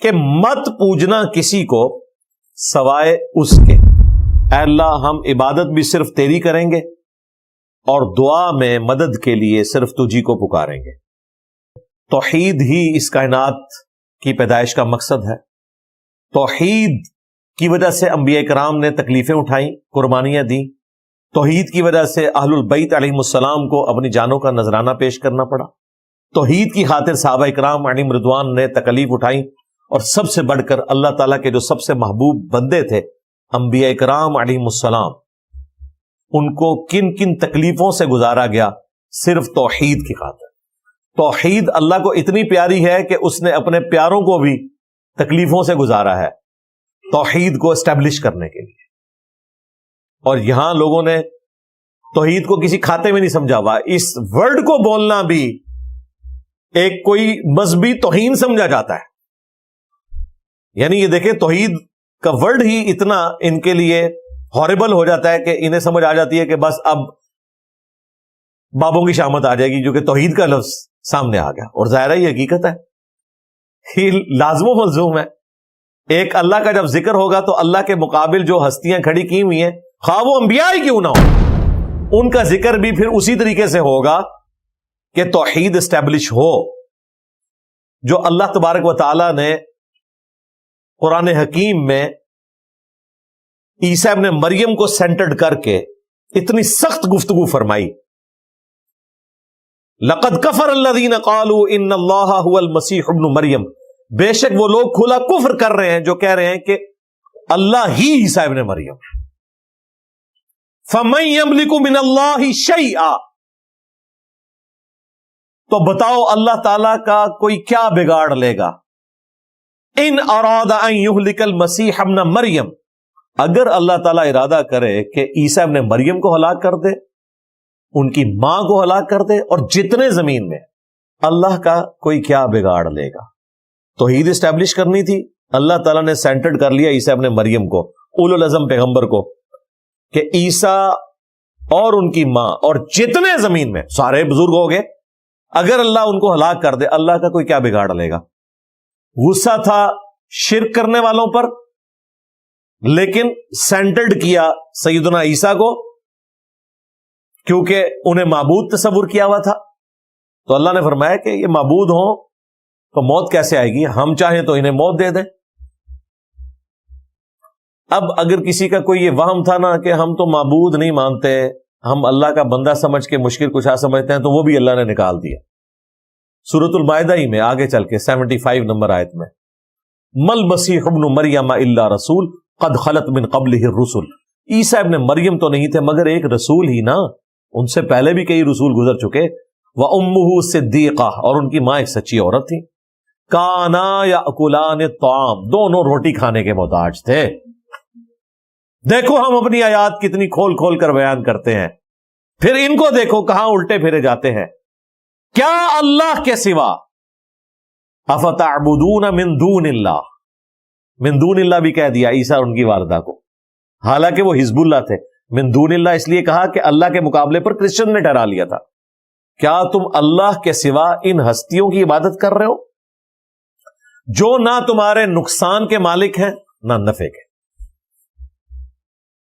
کہ مت پوجنا کسی کو سوائے اس کے، اے اللہ ہم عبادت بھی صرف تیری کریں گے اور دعا میں مدد کے لیے صرف تجھی کو پکاریں گے۔ توحید ہی اس کائنات کی پیدائش کا مقصد ہے۔ توحید کی وجہ سے انبیاء کرام نے تکلیفیں اٹھائیں، قربانیاں دیں۔ توحید کی وجہ سے اہل البیت علیہم السلام کو اپنی جانوں کا نذرانہ پیش کرنا پڑا۔ توحید کی خاطر صحابہ کرام علیہم رضوان نے تکلیف اٹھائیں، اور سب سے بڑھ کر اللہ تعالیٰ کے جو سب سے محبوب بندے تھے انبیاء کرام علیہم السلام، ان کو کن کن تکلیفوں سے گزارا گیا صرف توحید کی خاطر۔ توحید اللہ کو اتنی پیاری ہے کہ اس نے اپنے پیاروں کو بھی تکلیفوں سے گزارا ہے توحید کو اسٹیبلش کرنے کے لیے۔ اور یہاں لوگوں نے توحید کو کسی کھاتے میں نہیں سمجھا ہوا، اس ورڈ کو بولنا بھی ایک کوئی مذہبی توہین سمجھا جاتا ہے۔ یعنی یہ دیکھیں، توحید کا ورڈ ہی اتنا ان کے لیے ہاربل ہو جاتا ہے کہ انہیں سمجھ آ جاتی ہے کہ بس اب بابوں کی شامت آ جائے گی، جو کہ توحید کا لفظ سامنے آ گیا۔ اور ظاہر ہے یہ حقیقت ہے، یہ لازم و ملزوم ہے۔ ایک اللہ کا جب ذکر ہوگا تو اللہ کے مقابل جو ہستیاں کھڑی کی ہوئی ہیں، خواہ وہ انبیاء ہی کیوں نہ ہو، ان کا ذکر بھی پھر اسی طریقے سے ہوگا کہ توحید اسٹیبلش ہو۔ جو اللہ تبارک و تعالی نے قرآن حکیم میں عیسیٰ ابن مریم کو سینٹرڈ کر کے اتنی سخت گفتگو فرمائی، لقد کفر الذین قالوا ان اللہ هو المسیح ابن مریم، بے شک وہ لوگ کھلا کفر کر رہے ہیں جو کہہ رہے ہیں کہ اللہ ہی عیسیٰ ابن مریم۔ فمن یملک من اللہ شیئا، تو بتاؤ اللہ تعالی کا کوئی کیا بگاڑ لے گا؟ ان اراد ان یہلک المسیح ابن مریم، اگر اللہ تعالیٰ ارادہ کرے کہ عیسیٰ ابن مریم کو ہلاک کر دے، ان کی ماں کو ہلاک کر دے، اور جتنے زمین میں، اللہ کا کوئی کیا بگاڑ لے گا؟ توحید اسٹیبلش کرنی تھی، اللہ تعالیٰ نے سینٹرڈ کر لیا عیسیٰ ابن مریم کو، اولو العزم پیغمبر کو، کہ عیسیٰ اور ان کی ماں اور جتنے زمین میں سارے بزرگ ہو گئے، اگر اللہ ان کو ہلاک کر دے، اللہ کا کوئی کیا بگاڑ لے گا؟ غصہ تھا شرک کرنے والوں پر، لیکن سینٹرڈ کیا سیدنا عیسیٰ کو، کیونکہ انہیں معبود تصور کیا ہوا تھا۔ تو اللہ نے فرمایا کہ یہ معبود ہوں تو موت کیسے آئے گی، ہم چاہیں تو انہیں موت دے دیں۔ اب اگر کسی کا کوئی یہ وہم تھا نا کہ ہم تو معبود نہیں مانتے، ہم اللہ کا بندہ سمجھ کے مشکل کشا سمجھتے ہیں، تو وہ بھی اللہ نے نکال دیا۔ سورۃ المائدہ ہی میں آگے چل کے 75 نمبر آیت میں، مل مسیح ابن مریم الا رسول قد خلت من قبلہ الرسل، عیسیٰ ابن مریم تو نہیں تھے مگر ایک رسول ہی نا، ان سے پہلے بھی کئی رسول گزر چکے۔ وَأُمُّهُ صِدِّيقَةٌ، اور ان کی ماں ایک سچی عورت تھی۔ كَانَا يَأْكُلَانِ الطَّعَامَ، دونوں روٹی کھانے کے محتاج تھے۔ دیکھو ہم اپنی آیات کتنی کھول کھول کر بیان کرتے ہیں، پھر ان کو دیکھو کہاں الٹے پھرے جاتے ہیں۔ کیا اللہ کے سوا، افتعبدون من دون اللہ، من دون اللہ بھی کہہ دیا عیسیٰ اور ان کی والدہ کو، حالانکہ وہ حزب اللہ تھے۔ من دون اللہ اس لیے کہا کہ اللہ کے مقابلے پر کرسچن نے ٹھہرا لیا تھا۔ کیا تم اللہ کے سوا ان ہستیوں کی عبادت کر رہے ہو جو نہ تمہارے نقصان کے مالک ہیں نہ نفع کے؟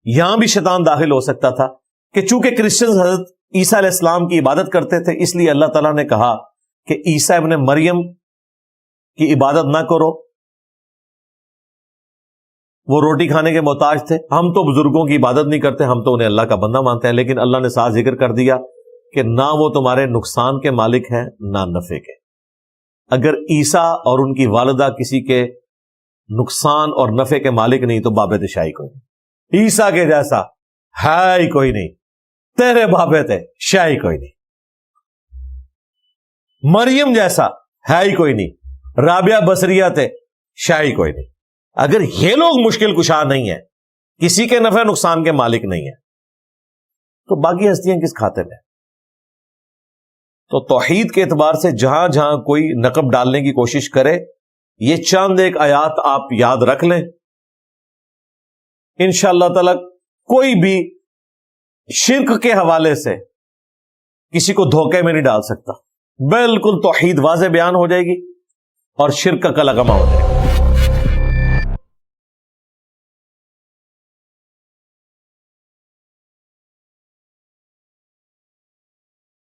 یہاں بھی شیطان داخل ہو سکتا تھا کہ چونکہ کرسچن حضرت عیسیٰ علیہ السلام کی عبادت کرتے تھے، اس لیے اللہ تعالیٰ نے کہا کہ عیسیٰ ابن مریم کی عبادت نہ کرو، وہ روٹی کھانے کے محتاج تھے، ہم تو بزرگوں کی عبادت نہیں کرتے، ہم تو انہیں اللہ کا بندہ مانتے ہیں۔ لیکن اللہ نے ساتھ ذکر کر دیا کہ نہ وہ تمہارے نقصان کے مالک ہیں نہ نفع کے۔ اگر عیسیٰ اور ان کی والدہ کسی کے نقصان اور نفع کے مالک نہیں تو باب شاہی کوئی نہیں، عیسیٰ کے جیسا ہے ہی کوئی نہیں، تیرے بابے تھے شاہی کوئی نہیں، مریم جیسا ہے ہی کوئی نہیں، رابعہ بصریہ تھے شاہی کوئی نہیں۔ اگر یہ لوگ مشکل کشا نہیں ہیں، کسی کے نفع نقصان کے مالک نہیں ہیں، تو باقی ہستیاں کس کھاتے میں؟ تو توحید کے اعتبار سے جہاں جہاں کوئی نقب ڈالنے کی کوشش کرے، یہ چند ایک آیات آپ یاد رکھ لیں، انشاءاللہ تعالی کوئی بھی شرک کے حوالے سے کسی کو دھوکے میں نہیں ڈال سکتا۔ بالکل توحید واضح بیان ہو جائے گی اور شرک کا کلگما ہو جائے گا.